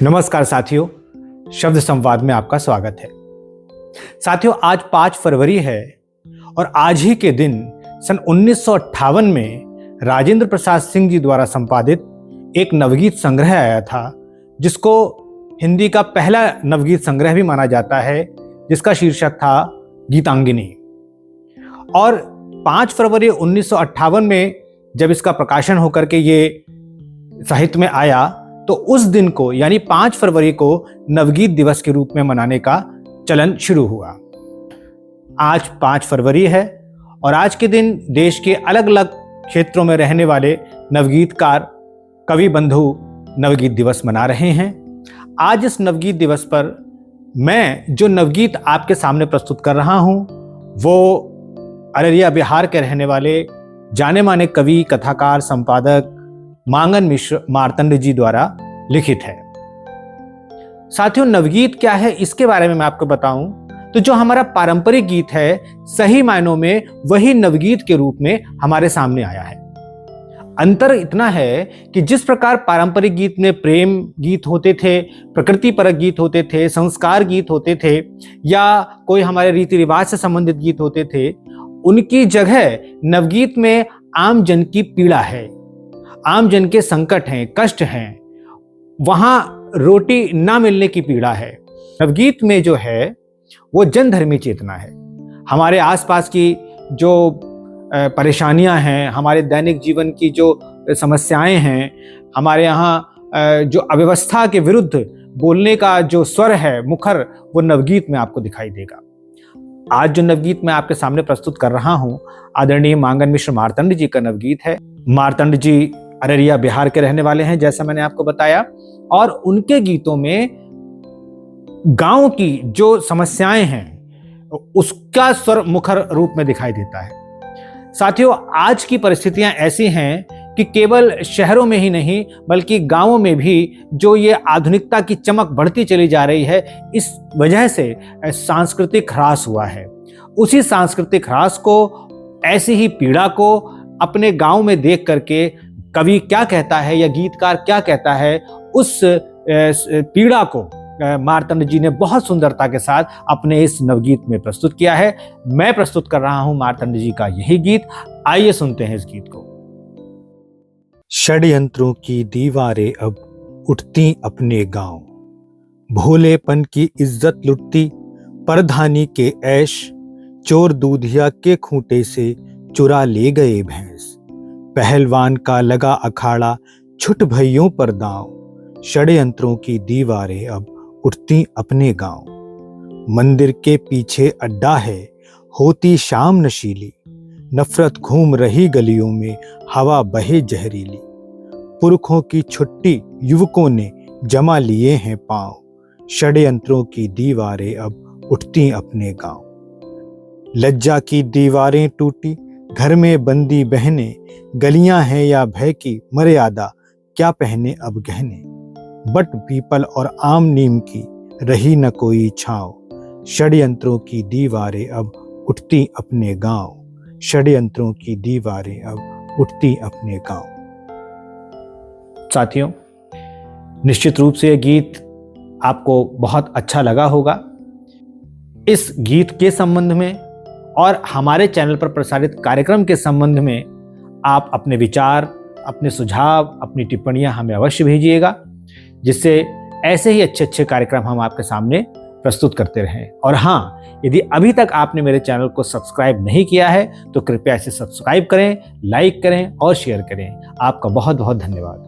नमस्कार साथियों, शब्द संवाद में आपका स्वागत है। साथियों, आज 5 फरवरी है और आज ही के दिन सन 1958 में राजेंद्र प्रसाद सिंह जी द्वारा संपादित एक नवगीत संग्रह आया था, जिसको हिंदी का पहला नवगीत संग्रह भी माना जाता है, जिसका शीर्षक था गीतांगिनी। और 5 फरवरी 1958 में जब इसका प्रकाशन होकर के ये साहित्य में आया, तो उस दिन को यानी 5 फरवरी को नवगीत दिवस के रूप में मनाने का चलन शुरू हुआ। आज 5 फरवरी है और आज के दिन देश के अलग अलग क्षेत्रों में रहने वाले नवगीतकार, कवि बंधु नवगीत दिवस मना रहे हैं। आज इस नवगीत दिवस पर मैं जो नवगीत आपके सामने प्रस्तुत कर रहा हूं, वो अररिया बिहार के रहने वाले जाने माने कवि, कथाकार, संपादक मांगन मिश्र मार्तंड जी द्वारा लिखित है। साथियों, नवगीत क्या है इसके बारे में मैं आपको बताऊं तो जो हमारा पारंपरिक गीत है, सही मायनों में वही नवगीत के रूप में हमारे सामने आया है। अंतर इतना है कि जिस प्रकार पारंपरिक गीत में प्रेम गीत होते थे, प्रकृति परक गीत होते थे, संस्कार गीत होते थे, या कोई हमारे रीति रिवाज से संबंधित गीत होते थे, उनकी जगह नवगीत में आम जन की पीड़ा है, आम जन के संकट हैं, कष्ट हैं, वहां रोटी ना मिलने की पीड़ा है। नवगीत में जो है वो जनधर्मी चेतना है। हमारे आसपास की जो परेशानियां हैं, हमारे दैनिक जीवन की जो समस्याएं हैं, हमारे यहाँ जो अव्यवस्था के विरुद्ध बोलने का जो स्वर है, मुखर, वो नवगीत में आपको दिखाई देगा। आज जो नवगीत मैं आपके सामने प्रस्तुत कर रहा हूं, आदरणीय मांगन मिश्र मार्तंड जी का नवगीत है। मार्तंड जी अररिया बिहार के रहने वाले हैं, जैसा मैंने आपको बताया, और उनके गीतों में गांव की जो समस्याएं हैं उसका स्वर मुखर रूप में दिखाई देता है। साथियों, आज की परिस्थितियां ऐसी हैं कि केवल शहरों में ही नहीं बल्कि गांवों में भी जो ये आधुनिकता की चमक बढ़ती चली जा रही है, इस वजह से सांस्कृतिक ह्रास हुआ है। उसी सांस्कृतिक ह्रास को, ऐसी ही पीड़ा को अपने गांव में देख करके कवि क्या कहता है या गीतकार क्या कहता है, उस पीड़ा को मार्तंड जी ने बहुत सुंदरता के साथ अपने इस नवगीत में प्रस्तुत किया है। मैं प्रस्तुत कर रहा हूं मार्तंड जी का यही गीत। आइए सुनते हैं इस गीत को। षड्यंत्रों की दीवारें अब उठती अपने गांव, भोलेपन की इज्जत लुटती परधानी के ऐश, चोर दूधिया के खूंटे से चुरा ले गए भैंस, पहलवान का लगा अखाड़ा छुट भइयों पर दांव, षड्यंत्रों की दीवारें अब उठती अपने गांव। मंदिर के पीछे अड्डा है, होती शाम नशीली, नफरत घूम रही गलियों में, हवा बहे जहरीली, पुरखों की छुट्टी युवकों ने जमा लिए हैं पांव, षड्यंत्रों की दीवारें अब उठती अपने गांव। लज्जा की दीवारें टूटी, घर में बंदी बहनें, गलियां हैं या भय की मर्यादा, क्या पहने अब गहने, बट पीपल और आम नीम की रही न कोई छांव, षड्यंत्रों की दीवारें अब उठती अपने गांव, षड्यंत्रों की दीवारें अब उठती अपने गांव। साथियों, निश्चित रूप से यह गीत आपको बहुत अच्छा लगा होगा। इस गीत के संबंध में और हमारे चैनल पर प्रसारित कार्यक्रम के संबंध में आप अपने विचार, अपने सुझाव, अपनी टिप्पणियां हमें अवश्य भेजिएगा, जिससे ऐसे ही अच्छे अच्छे कार्यक्रम हम आपके सामने प्रस्तुत करते रहें। और हाँ, यदि अभी तक आपने मेरे चैनल को सब्सक्राइब नहीं किया है तो कृपया इसे सब्सक्राइब करें, लाइक करें और शेयर करें। आपका बहुत बहुत धन्यवाद।